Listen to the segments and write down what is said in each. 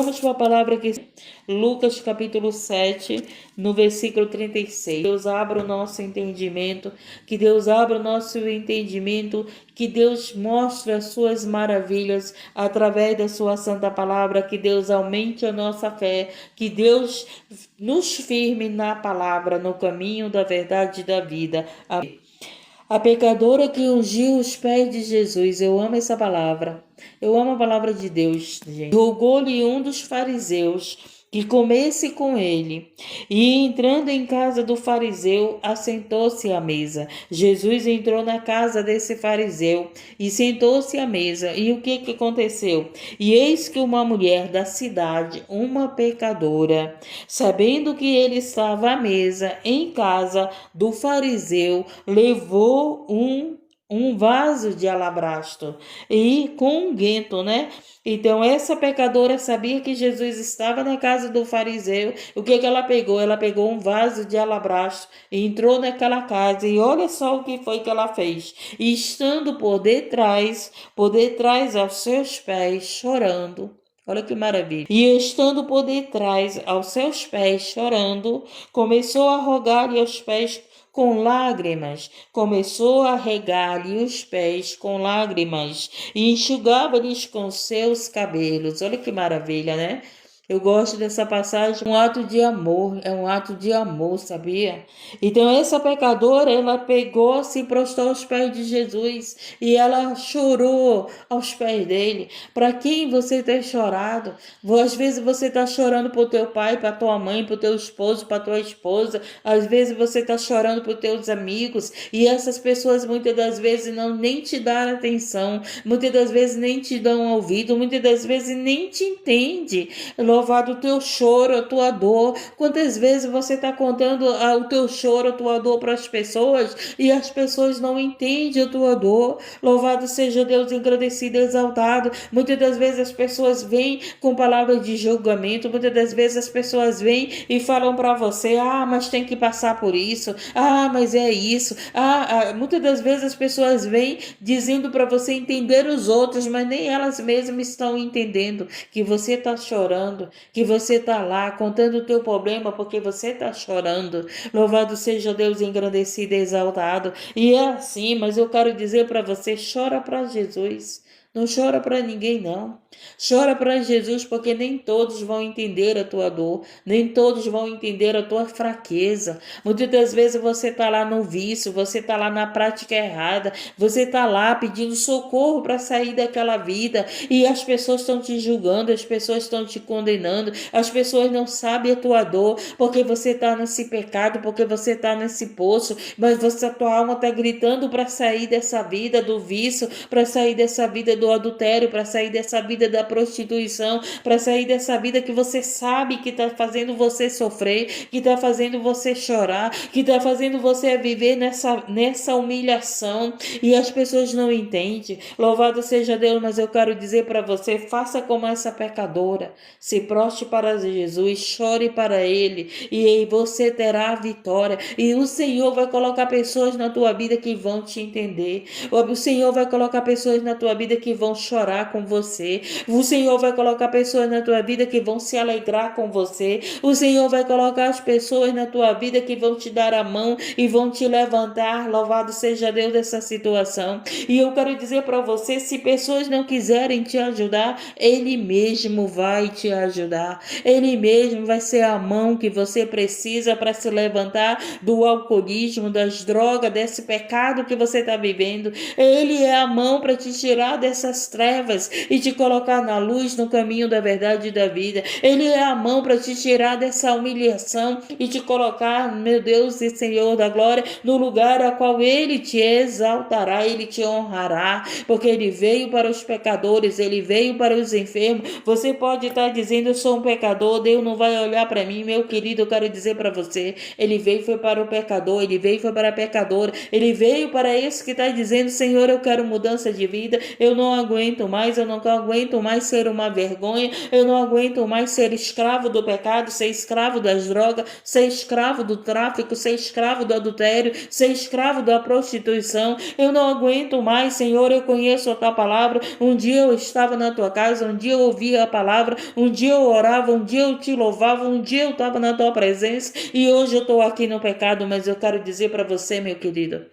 Vamos para a palavra que Lucas capítulo 7, no versículo 36. Deus abra o nosso entendimento, que Deus abra o nosso entendimento, que Deus mostre as suas maravilhas através da sua santa palavra, que Deus aumente a nossa fé, que Deus nos firme na palavra, no caminho da verdade e da vida. Amém. A pecadora que ungiu os pés de Jesus. Eu amo essa palavra. Eu amo a palavra de Deus, gente. Rogou-lhe um dos fariseus que comesse com ele. E entrando em casa do fariseu, assentou-se à mesa. Jesus entrou na casa desse fariseu e sentou-se à mesa. E o que aconteceu? E eis que uma mulher da cidade, uma pecadora, sabendo que ele estava à mesa em casa do fariseu, levou um vaso de alabastro e com unguento, né? Então essa pecadora sabia que Jesus estava na casa do fariseu. O que ela pegou? Ela pegou um vaso de alabastro e entrou naquela casa, e olha só o que foi que ela fez. E estando por detrás aos seus pés, chorando. Olha que maravilha. E estando por detrás aos seus pés, chorando, começou a rogar-lhe aos pés com lágrimas, começou a regar-lhe os pés com lágrimas e enxugava-lhes com seus cabelos. Olha que maravilha, né? Eu gosto dessa passagem, um ato de amor, é um ato de amor, sabia? Então essa pecadora, ela pegou, se prostrou aos pés de Jesus e ela chorou aos pés dele. Para quem você tem chorado? Às vezes você está chorando por teu pai, para tua mãe, para teu esposo, para tua esposa. Às vezes você está chorando por teus amigos e essas pessoas muitas das vezes não nem te dão atenção, muitas das vezes nem te dão ouvido, muitas das vezes nem te entende. Louvado o teu choro, a tua dor. Quantas vezes você está contando o teu choro, a tua dor para as pessoas e as pessoas não entendem a tua dor. Louvado seja Deus, engrandecido, exaltado. Muitas das vezes as pessoas vêm com palavras de julgamento, muitas das vezes as pessoas vêm e falam para você: ah, mas tem que passar por isso, ah, mas é isso, muitas das vezes as pessoas vêm dizendo para você entender os outros, mas nem elas mesmas estão entendendo que você está chorando, que você está lá contando o teu problema porque você está chorando. Louvado seja Deus, engrandecido e exaltado. E é assim, mas eu quero dizer para você: chora para Jesus. Não chora para ninguém, não. Chora para Jesus, porque nem todos vão entender a tua dor, nem todos vão entender a tua fraqueza. Muitas das vezes você está lá no vício, você está lá na prática errada, você está lá pedindo socorro para sair daquela vida e as pessoas estão te julgando, as pessoas estão te condenando, as pessoas não sabem a tua dor, porque você está nesse pecado, porque você está nesse poço, mas a tua alma está gritando para sair dessa vida do vício, para sair dessa vida do adultério, para sair dessa vida da prostituição, para sair dessa vida que você sabe que está fazendo você sofrer, que está fazendo você chorar, que está fazendo você viver nessa humilhação e as pessoas não entendem. Louvado seja Deus, mas eu quero dizer para você: faça como essa pecadora, se prostre para Jesus, chore para Ele e você terá a vitória, e o Senhor vai colocar pessoas na tua vida que vão te entender. O Senhor vai colocar pessoas na tua vida que vão chorar com você. O Senhor vai colocar pessoas na tua vida que vão se alegrar com você. O Senhor vai colocar as pessoas na tua vida que vão te dar a mão e vão te levantar. Louvado seja Deus dessa situação. E eu quero dizer para você: se pessoas não quiserem te ajudar, Ele mesmo vai te ajudar. Ele mesmo vai ser a mão que você precisa para se levantar do alcoolismo, das drogas, desse pecado que você está vivendo. Ele é a mão para te tirar dessas trevas e te colocar na luz, no caminho da verdade e da vida. Ele é a mão para te tirar dessa humilhação e te colocar, meu Deus e Senhor da glória, no lugar a qual Ele te exaltará, Ele te honrará, porque Ele veio para os pecadores, Ele veio para os enfermos. Você pode estar dizendo: eu sou um pecador, Deus não vai olhar para mim. Meu querido, eu quero dizer para você: Ele veio foi para o pecador, Ele veio foi para a pecadora, Ele veio para esse que está dizendo: Senhor, eu quero mudança de vida, eu não não aguento mais, eu não aguento mais ser uma vergonha, eu não aguento mais ser escravo do pecado, ser escravo das drogas, ser escravo do tráfico, ser escravo do adultério, ser escravo da prostituição. Eu não aguento mais, Senhor, eu conheço a tua palavra. Um dia eu estava na tua casa, um dia eu ouvia a palavra, um dia eu orava, um dia eu te louvava, um dia eu estava na tua presença e hoje eu estou aqui no pecado, mas eu quero dizer para você, meu querido,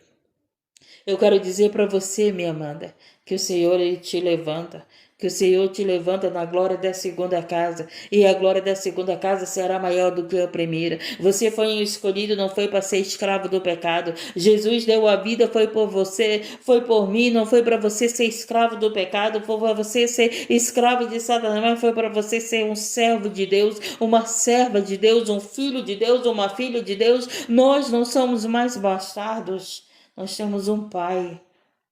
eu quero dizer para você, minha amada, que o Senhor ele te levanta, que o Senhor te levanta na glória da segunda casa, e a glória da segunda casa será maior do que a primeira. Você foi escolhido, não foi para ser escravo do pecado. Jesus deu a vida, foi por você, foi por mim, não foi para você ser escravo do pecado, foi para você ser escravo de Satanás, mas foi para você ser um servo de Deus, uma serva de Deus, um filho de Deus, uma filha de Deus. Nós não somos mais bastardos, nós temos um pai.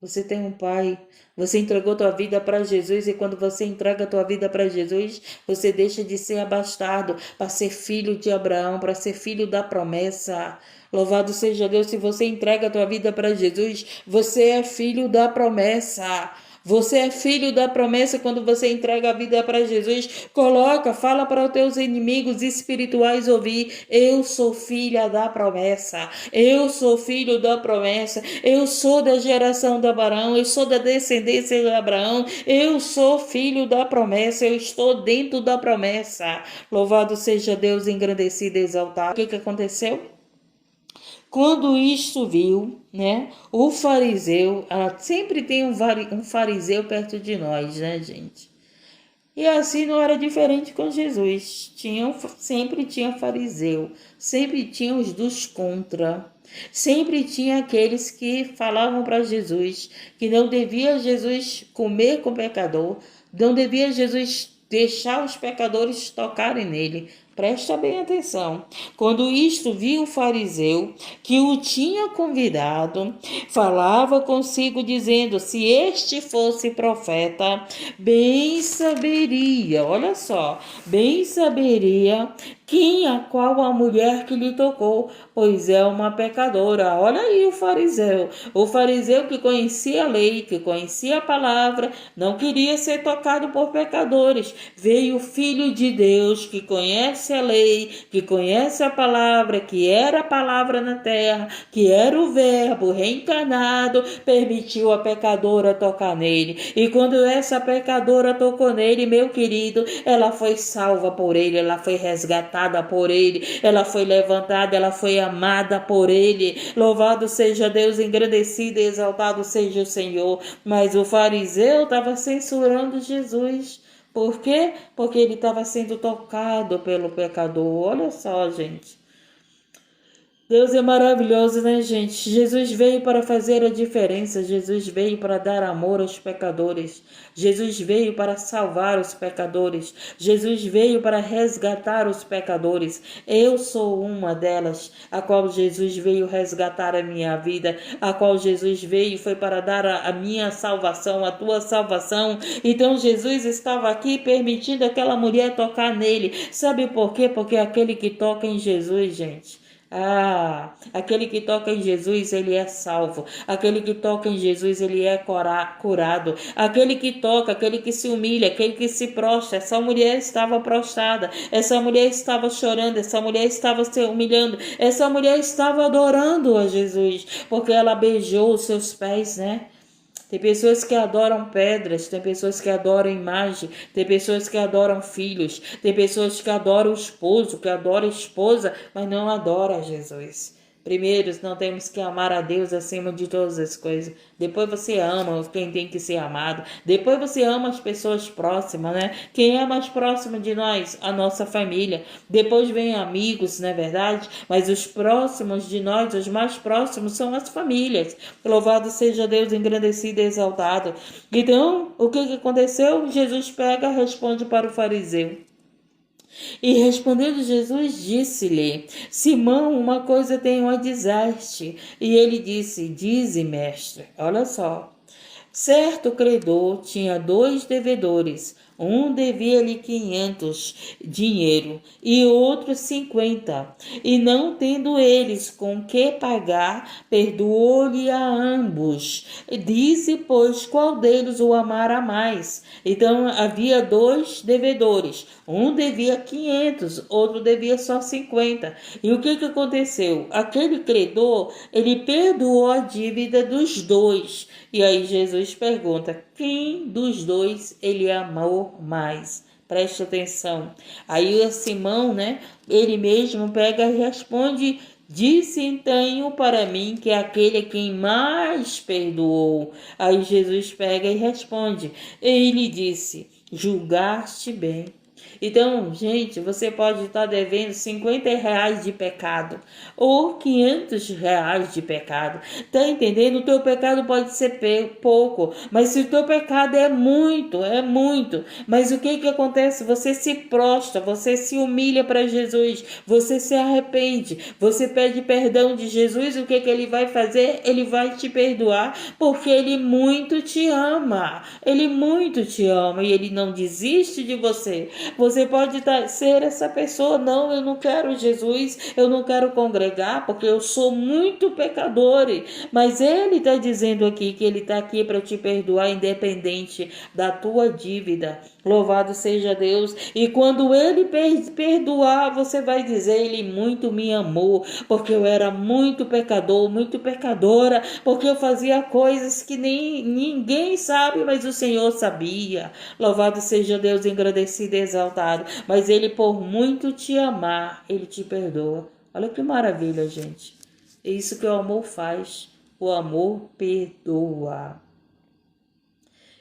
Você tem um pai, você entregou tua vida para Jesus e quando você entrega tua vida para Jesus, você deixa de ser abastado para ser filho de Abraão, para ser filho da promessa. Louvado seja Deus, se você entrega tua vida para Jesus, você é filho da promessa. Você é filho da promessa quando você entrega a vida para Jesus. Fala para os teus inimigos espirituais ouvir. Eu sou filha da promessa. Eu sou filho da promessa. Eu sou da geração de Abraão. Eu sou da descendência de Abraão. Eu sou filho da promessa. Eu estou dentro da promessa. Louvado seja Deus, engrandecido e exaltado. O que aconteceu? Quando isto viu, né, o fariseu, ela sempre tem um fariseu perto de nós, né, gente? E assim não era diferente com Jesus. Sempre tinha fariseu, sempre tinha os dos contra. Sempre tinha aqueles que falavam para Jesus que não devia Jesus comer com pecador, não devia Jesus deixar os pecadores tocarem nele. Presta bem atenção. Quando isto viu o fariseu que o tinha convidado, falava consigo dizendo, se este fosse profeta, bem saberia, olha só, bem saberia quem a qual a mulher que lhe tocou, pois é uma pecadora. Olha aí o fariseu que conhecia a lei, que conhecia a palavra, não queria ser tocado por pecadores. Veio o Filho de Deus que conhece a lei, que conhece a palavra, que era a palavra na terra, que era o verbo reencarnado, permitiu a pecadora tocar nele. E quando essa pecadora tocou nele, meu querido, ela foi salva por ele, ela foi resgatada por ele, ela foi levantada, ela foi amada por ele. Louvado seja Deus, engrandecido e exaltado seja o Senhor. Mas o fariseu estava censurando Jesus. Por quê? Porque ele estava sendo tocado pelo pecador. Olha só, gente. Deus é maravilhoso, né, gente? Jesus veio para fazer a diferença. Jesus veio para dar amor aos pecadores. Jesus veio para salvar os pecadores. Jesus veio para resgatar os pecadores. Eu sou uma delas, a qual Jesus veio resgatar a minha vida, a qual Jesus veio foi para dar a minha salvação, a tua salvação. Então Jesus estava aqui permitindo aquela mulher tocar nele. Sabe por quê? Porque aquele que toca em Jesus, gente, aquele que toca em Jesus, ele é salvo. Aquele que toca em Jesus, ele é curado. Aquele que toca, aquele que se humilha, aquele que se prostra. Essa mulher estava prostrada, essa mulher estava chorando, essa mulher estava se humilhando, essa mulher estava adorando a Jesus, porque ela beijou os seus pés, né? Tem pessoas que adoram pedras, tem pessoas que adoram imagem, tem pessoas que adoram filhos, tem pessoas que adoram o esposo, que adoram a esposa, mas não adoram a Jesus. Primeiro, nós temos que amar a Deus acima de todas as coisas. Depois você ama quem tem que ser amado. Depois você ama as pessoas próximas, né? Quem é mais próximo de nós? A nossa família. Depois vem amigos, não é verdade? Mas os próximos de nós, os mais próximos, são as famílias. Louvado seja Deus, engrandecido e exaltado. Então, o que aconteceu? Jesus pega e responde para o fariseu. E respondendo Jesus, disse-lhe, Simão, uma coisa tenho a dizer-te. E ele disse, dize, mestre. Olha só. Certo credor tinha 2 devedores. Um devia-lhe 500 dinheiro e outro 50. E não tendo eles com que pagar, perdoou-lhe a ambos. Disse, pois, qual deles o amara mais? Então havia dois devedores. Um devia 500, outro devia só 50. E o que aconteceu? Aquele credor, ele perdoou a dívida dos dois. E aí Jesus pergunta, quem dos dois ele amou mais? Preste atenção. Aí o Simão, né? Ele mesmo pega e responde, disse então para mim que aquele é quem mais perdoou. Aí Jesus pega e responde, ele disse, julgaste bem. Então, gente, você pode estar devendo R$ 50 de pecado ou R$ 500 de pecado. Tá entendendo? O teu pecado pode ser pouco, mas se o teu pecado é muito, é muito. Mas o que acontece? Você se prostra, você se humilha para Jesus, você se arrepende, você pede perdão de Jesus. O que ele vai fazer? Ele vai te perdoar, porque ele muito te ama. Ele muito te ama e ele não desiste de você. Você pode ser essa pessoa, não, eu não quero Jesus, eu não quero congregar, porque eu sou muito pecador, mas ele está dizendo aqui que ele está aqui para te perdoar, independente da tua dívida. Louvado seja Deus. E quando ele perdoar, você vai dizer, ele muito me amou, porque eu era muito pecador, muito pecadora, porque eu fazia coisas que nem ninguém sabe, mas o Senhor sabia. Louvado seja Deus, engrandecido e exaltado. Mas ele, por muito te amar, ele te perdoa. Olha que maravilha, gente. É isso que o amor faz. O amor perdoa.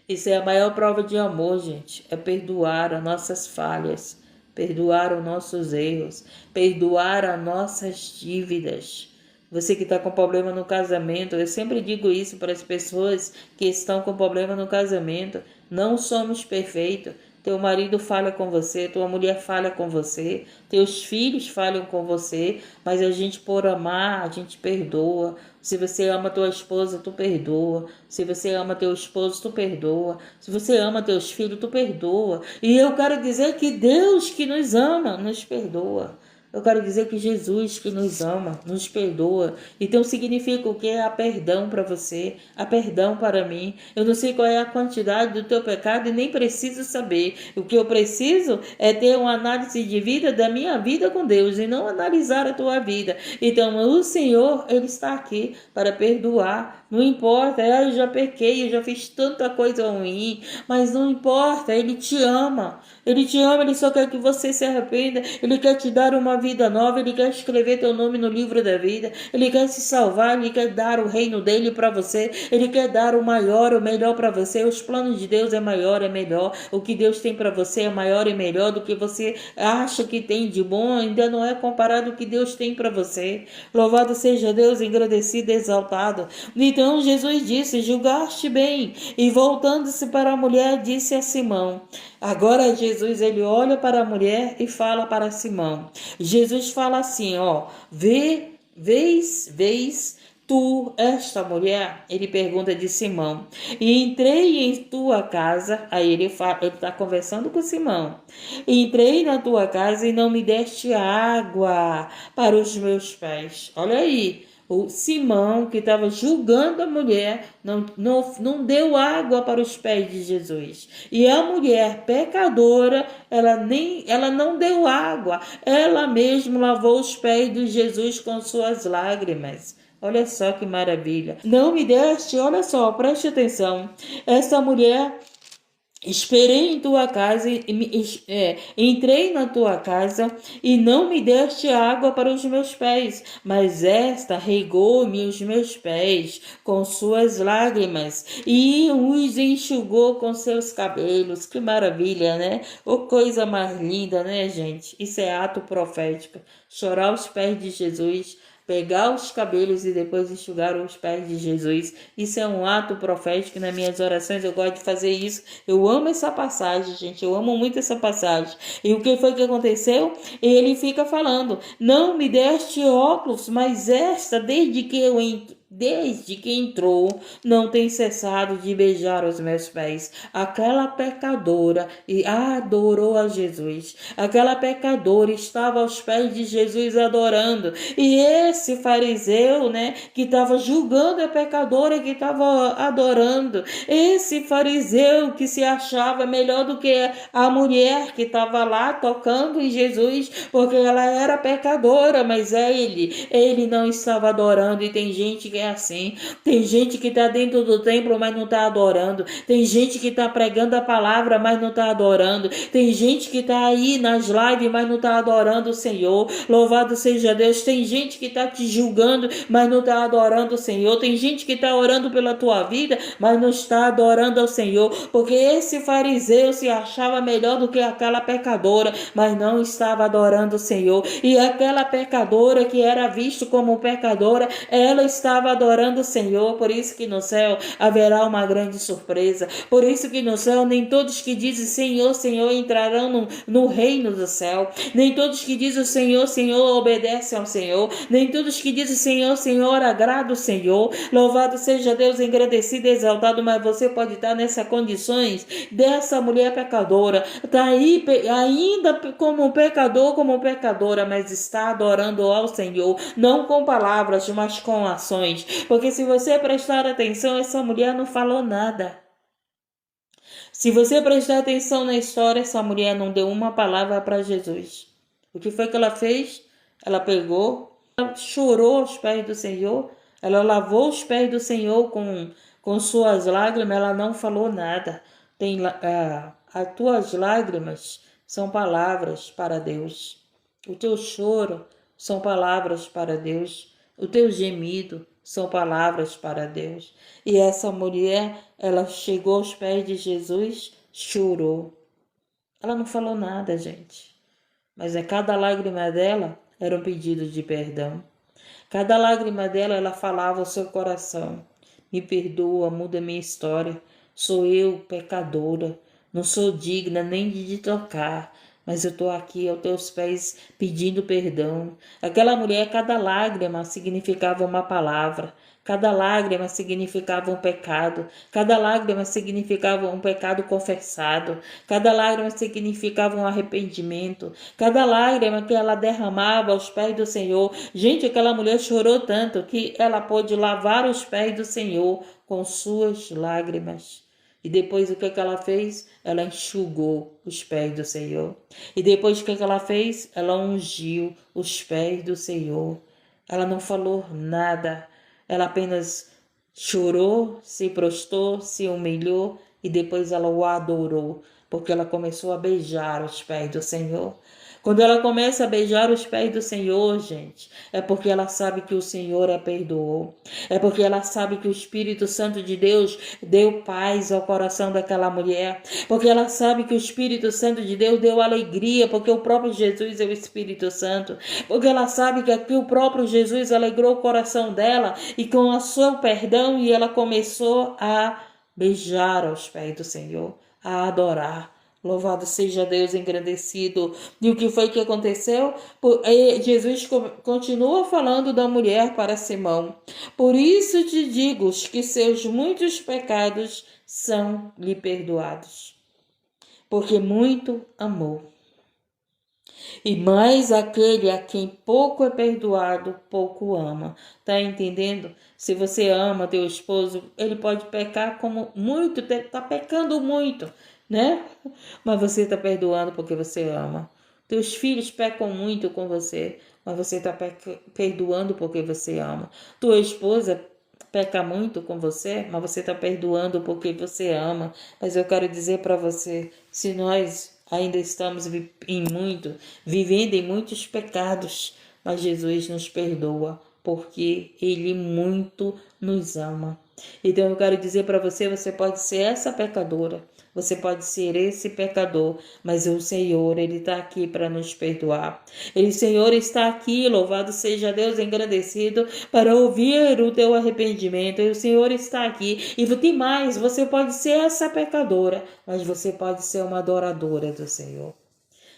Isso é a maior prova de amor, gente. É perdoar as nossas falhas, perdoar os nossos erros, perdoar as nossas dívidas. Você que está com problema no casamento, eu sempre digo isso para as pessoas que estão com problema no casamento. Não somos perfeitos. Teu marido falha com você, tua mulher falha com você, teus filhos falham com você, mas a gente, por amar, a gente perdoa. Se você ama tua esposa, tu perdoa. Se você ama teu esposo, tu perdoa. Se você ama teus filhos, tu perdoa. E eu quero dizer que Deus que nos ama, nos perdoa. Eu quero dizer que Jesus que nos ama, nos perdoa. Então significa o que? Há perdão para você, há perdão para mim. Eu não sei qual é a quantidade do teu pecado e nem preciso saber. O que eu preciso é ter uma análise de vida da minha vida com Deus e não analisar a tua vida. Então o Senhor, Ele está aqui para perdoar. Não importa, eu já pequei, eu já fiz tanta coisa ruim, mas não importa, Ele te ama. Ele te ama, Ele só quer que você se arrependa. Ele quer te dar uma vida nova, Ele quer escrever teu nome no livro da vida. Ele quer se salvar, Ele quer dar o reino dele para você. Ele quer dar o maior, o melhor para você. Os planos de Deus é maior, é melhor. O que Deus tem para você é maior e melhor do que você acha que tem de bom. Ainda não é comparado ao que Deus tem para você. Louvado seja Deus, engrandecido e exaltado. Então Jesus disse, julgaste bem. E voltando-se para a mulher, disse a Simão. Agora Jesus, ele olha para a mulher e fala para Simão. Jesus fala assim, ó, vês tu esta mulher? Ele pergunta de Simão. E entrei em tua casa, aí ele está conversando com Simão. Entrei na tua casa e não me deste água para os meus pés. Olha aí. O Simão, que estava julgando a mulher, não deu água para os pés de Jesus. E a mulher pecadora, ela não deu água. Ela mesma lavou os pés de Jesus com suas lágrimas. Olha só que maravilha. Não me deste, olha só, preste atenção. Essa mulher... Esperei em tua casa, entrei na tua casa e não me deste água para os meus pés, mas esta regou-me os meus pés com suas lágrimas e os enxugou com seus cabelos. Que maravilha, né? Oh, coisa mais linda, né, gente? Isso é ato profético. Chorar aos pés de Jesus, pegar os cabelos e depois enxugar os pés de Jesus. Isso é um ato profético. Nas minhas orações eu gosto de fazer isso. Eu amo essa passagem, gente. Eu amo muito essa passagem. E o que foi que aconteceu? Ele fica falando, não me deste óculos, mas esta, desde que eu desde que entrou, não tem cessado de beijar os meus pés. Aquela pecadora e adorou a Jesus. Aquela pecadora estava aos pés de Jesus adorando. E esse fariseu, né, que estava julgando a pecadora que estava adorando. Esse fariseu que se achava melhor do que a mulher que estava lá tocando em Jesus, porque ela era pecadora, mas ele não estava adorando. E tem gente que é assim, tem gente que está dentro do templo, mas não está adorando, tem gente que está pregando a palavra, mas não está adorando, tem gente que está aí nas lives, mas não está adorando o Senhor. Louvado seja Deus. Tem gente que está te julgando, mas não está adorando o Senhor. Tem gente que está orando pela tua vida, mas não está adorando ao Senhor, porque esse fariseu se achava melhor do que aquela pecadora, mas não estava adorando o Senhor. E aquela pecadora que era vista como pecadora, ela estava adorando o Senhor. Por isso que no céu haverá uma grande surpresa. Por isso que no céu nem todos que dizem Senhor, Senhor entrarão no reino do céu. Nem todos que dizem Senhor, Senhor obedecem ao Senhor. Nem todos que dizem Senhor, Senhor agrada o Senhor. Louvado seja Deus, engrandecido e exaltado. Mas você pode estar nessas condições dessa mulher pecadora. Está aí ainda como pecador, como pecadora, mas está adorando ao Senhor. Não com palavras, mas com ações. Porque se você prestar atenção, essa mulher não falou nada. Se você prestar atenção na história, essa mulher não deu uma palavra para Jesus. O que foi que ela fez? Ela pegou, ela chorou aos pés do Senhor, ela lavou os pés do Senhor com suas lágrimas, ela não falou nada. As tuas lágrimas são palavras para Deus. O teu choro são palavras para Deus. O teu gemido são palavras para Deus. E essa mulher, ela chegou aos pés de Jesus, chorou. Ela não falou nada, gente. Mas cada lágrima dela era um pedido de perdão. Cada lágrima dela, ela falava ao seu coração: me perdoa, muda minha história. Sou eu, pecadora. Não sou digna nem de te tocar, mas eu estou aqui aos teus pés pedindo perdão. Aquela mulher, cada lágrima significava uma palavra. Cada lágrima significava um pecado. Cada lágrima significava um pecado confessado. Cada lágrima significava um arrependimento. Cada lágrima que ela derramava aos pés do Senhor. Gente, aquela mulher chorou tanto que ela pôde lavar os pés do Senhor com suas lágrimas. E depois o que ela fez? Ela enxugou os pés do Senhor. E depois o que ela fez? Ela ungiu os pés do Senhor. Ela não falou nada. Ela apenas chorou, se prostrou, se humilhou e depois ela o adorou, porque ela começou a beijar os pés do Senhor. Quando ela começa a beijar os pés do Senhor, gente, é porque ela sabe que o Senhor a perdoou. É porque ela sabe que o Espírito Santo de Deus deu paz ao coração daquela mulher. Porque ela sabe que o Espírito Santo de Deus deu alegria, porque o próprio Jesus é o Espírito Santo. Porque ela sabe que aqui o próprio Jesus alegrou o coração dela e com o seu perdão, e ela começou a beijar aos pés do Senhor, a adorar. Louvado seja Deus, engrandecido. E o que foi que aconteceu? Jesus continua falando da mulher para Simão. Por isso te digo que seus muitos pecados são lhe perdoados, porque muito amou. E mais aquele a quem pouco é perdoado, pouco ama. Tá entendendo? Se você ama teu esposo, ele pode pecar como muito, tá pecando muito, né? Mas você está perdoando porque você ama. Teus filhos pecam muito com você, mas você está perdoando porque você ama. Tua esposa peca muito com você, mas você está perdoando porque você ama. Mas eu quero dizer para você, se nós ainda estamos vivendo em muitos pecados, mas Jesus nos perdoa porque Ele muito nos ama. Então eu quero dizer para você, você pode ser essa pecadora, você pode ser esse pecador, mas o Senhor, Ele está aqui para nos perdoar. O Senhor está aqui, louvado seja Deus, engrandecido, para ouvir o teu arrependimento. E o Senhor está aqui. E tem mais, você pode ser essa pecadora, mas você pode ser uma adoradora do Senhor.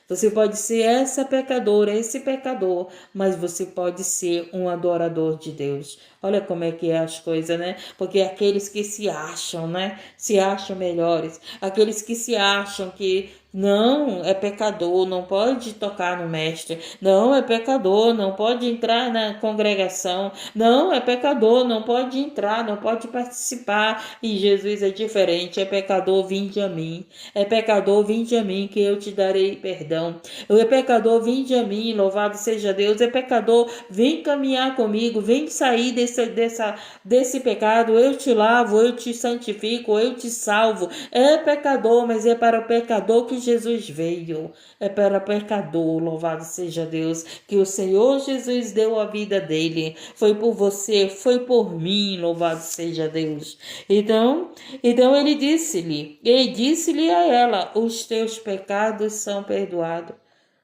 Você pode ser essa pecadora, esse pecador, mas você pode ser um adorador de Deus. Olha como é que é as coisas, né? Porque aqueles que se acham, né? Se acham melhores. Aqueles que se acham que não é pecador, não pode tocar no mestre. Não é pecador, não pode entrar na congregação. Não é pecador, não pode entrar, não pode participar. E Jesus é diferente. É pecador, vinde a mim. É pecador, vinde a mim, que eu te darei perdão. É pecador, vinde a mim, louvado seja Deus. É pecador, vem caminhar comigo, vem sair desse pecado. Eu te lavo, eu te santifico, eu te salvo. É pecador, mas é para o pecador que Jesus veio. É para o pecador, louvado seja Deus, que o Senhor Jesus deu a vida dele. Foi por você, foi por mim, louvado seja Deus. Então ele disse-lhe a ela: os teus pecados são perdoados.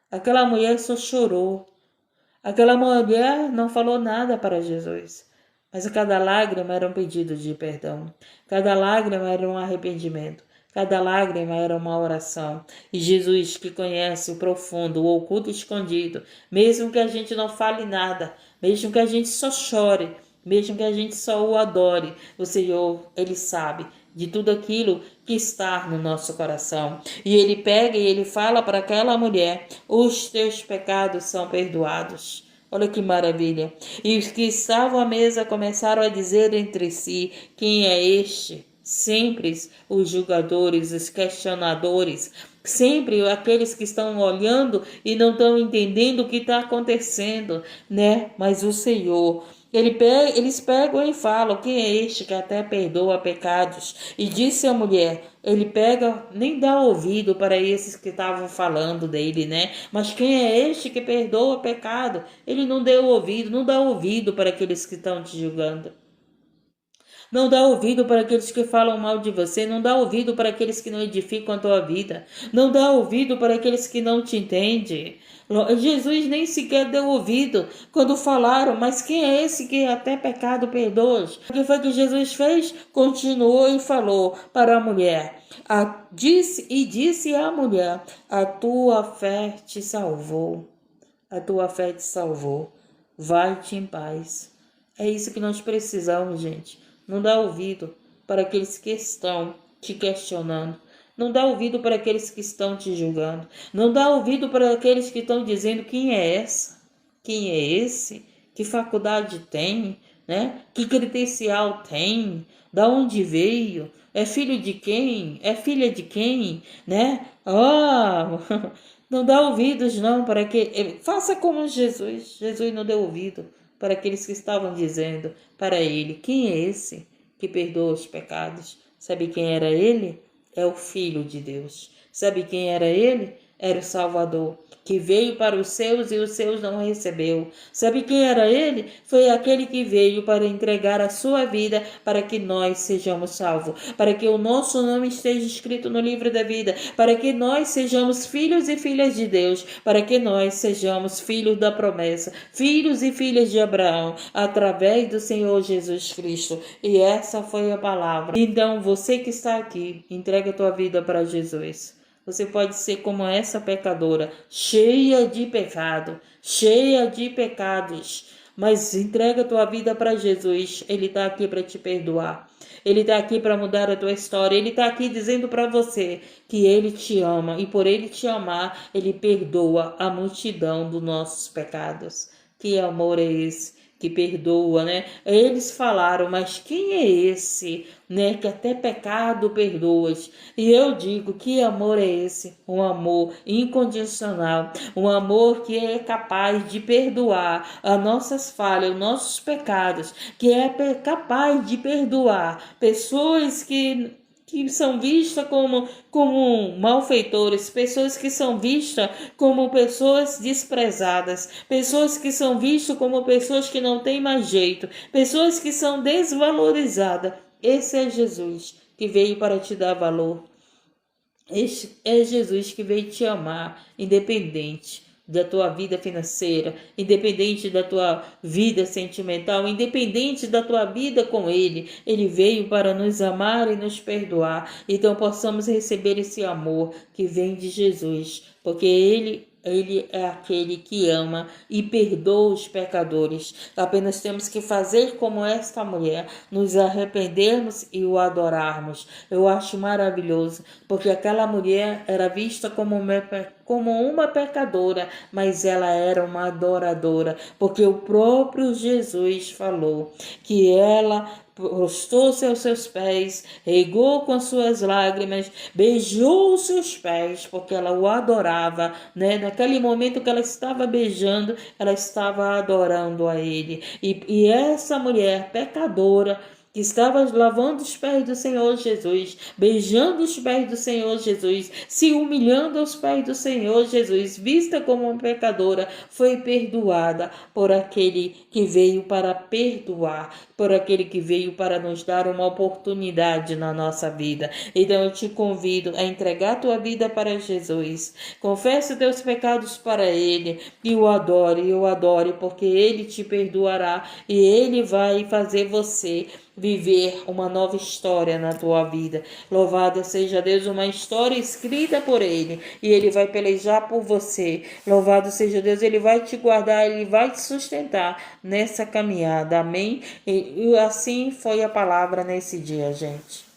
Aquela mulher só chorou. Aquela mulher não falou nada para Jesus. Mas cada lágrima era um pedido de perdão. Cada lágrima era um arrependimento. Cada lágrima era uma oração. E Jesus, que conhece o profundo, o oculto e escondido, mesmo que a gente não fale nada, mesmo que a gente só chore, mesmo que a gente só o adore, o Senhor, Ele sabe de tudo aquilo que está no nosso coração. E Ele pega e Ele fala para aquela mulher: os teus pecados são perdoados. Olha que maravilha. E os que estavam à mesa começaram a dizer entre si: quem é este? Sempre os julgadores, os questionadores, sempre aqueles que estão olhando e não estão entendendo o que está acontecendo, né? Mas o Senhor, eles pegam e falam: quem é este que até perdoa pecados? E disse a mulher, ele pega, nem dá ouvido para esses que estavam falando dele, né? Mas quem é este que perdoa pecado? Ele não deu ouvido, não dá ouvido para aqueles que estão te julgando. Não dá ouvido para aqueles que falam mal de você. Não dá ouvido para aqueles que não edificam a tua vida. Não dá ouvido para aqueles que não te entendem. Jesus nem sequer deu ouvido quando falaram: mas quem é esse que até pecado perdoa? O que foi que Jesus fez? Continuou e falou para a mulher. Disse à mulher: a tua fé te salvou. A tua fé te salvou. Vai-te em paz. É isso que nós precisamos, gente. Não dá ouvido para aqueles que estão te questionando. Não dá ouvido para aqueles que estão te julgando. Não dá ouvido para aqueles que estão dizendo: quem é essa? Quem é esse? Que faculdade tem? Né? Que credencial tem? Da onde veio? É filho de quem? É filha de quem? Né? Não dá ouvidos não para que... Faça como Jesus. Jesus não deu ouvido para aqueles que estavam dizendo para ele: quem é esse que perdoa os pecados? Sabe quem era ele? É o Filho de Deus. Sabe quem era ele? Era o Salvador, que veio para os seus e os seus não recebeu. Sabe quem era ele? Foi aquele que veio para entregar a sua vida para que nós sejamos salvos, para que o nosso nome esteja escrito no livro da vida, para que nós sejamos filhos e filhas de Deus, para que nós sejamos filhos da promessa, filhos e filhas de Abraão, através do Senhor Jesus Cristo. E essa foi a palavra. Então, você que está aqui, entrega a tua vida para Jesus. Você pode ser como essa pecadora, cheia de pecado, cheia de pecados, mas entrega a tua vida para Jesus. Ele está aqui para te perdoar. Ele está aqui para mudar a tua história. Ele está aqui dizendo para você que Ele te ama e por Ele te amar, Ele perdoa a multidão dos nossos pecados. Que amor é esse que perdoa, né? Eles falaram: mas quem é esse, né, que até pecado perdoas? E eu digo: que amor é esse? Um amor incondicional, um amor que é capaz de perdoar as nossas falhas, os nossos pecados, que é capaz de perdoar pessoas que são vistas como malfeitores, pessoas que são vistas como pessoas desprezadas, pessoas que são vistas como pessoas que não têm mais jeito, pessoas que são desvalorizadas. Esse é Jesus que veio para te dar valor. Este é Jesus que veio te amar, independente da tua vida financeira, independente da tua vida sentimental, independente da tua vida com Ele. Ele veio para nos amar e nos perdoar. Então possamos receber esse amor que vem de Jesus, porque Ele é aquele que ama e perdoa os pecadores. Apenas temos que fazer como esta mulher, nos arrependermos e o adorarmos. Eu acho maravilhoso, porque aquela mulher era vista como uma pecadora, mas ela era uma adoradora, porque o próprio Jesus falou que ela prostou-se aos seus pés, regou com suas lágrimas, beijou os seus pés, porque ela o adorava, né? Naquele momento que ela estava beijando, ela estava adorando a ele. E essa mulher pecadora, que estava lavando os pés do Senhor Jesus, beijando os pés do Senhor Jesus, se humilhando aos pés do Senhor Jesus, vista como uma pecadora, foi perdoada por aquele que veio para perdoar, por aquele que veio para nos dar uma oportunidade na nossa vida. Então eu te convido a entregar a tua vida para Jesus, confesse os teus pecados para Ele e o adore, porque Ele te perdoará e Ele vai fazer você viver uma nova história na tua vida. Louvado seja Deus, uma história escrita por Ele, e Ele vai pelejar por você. Louvado seja Deus, Ele vai te guardar, Ele vai te sustentar nessa caminhada. Amém? E assim foi a palavra nesse dia, gente.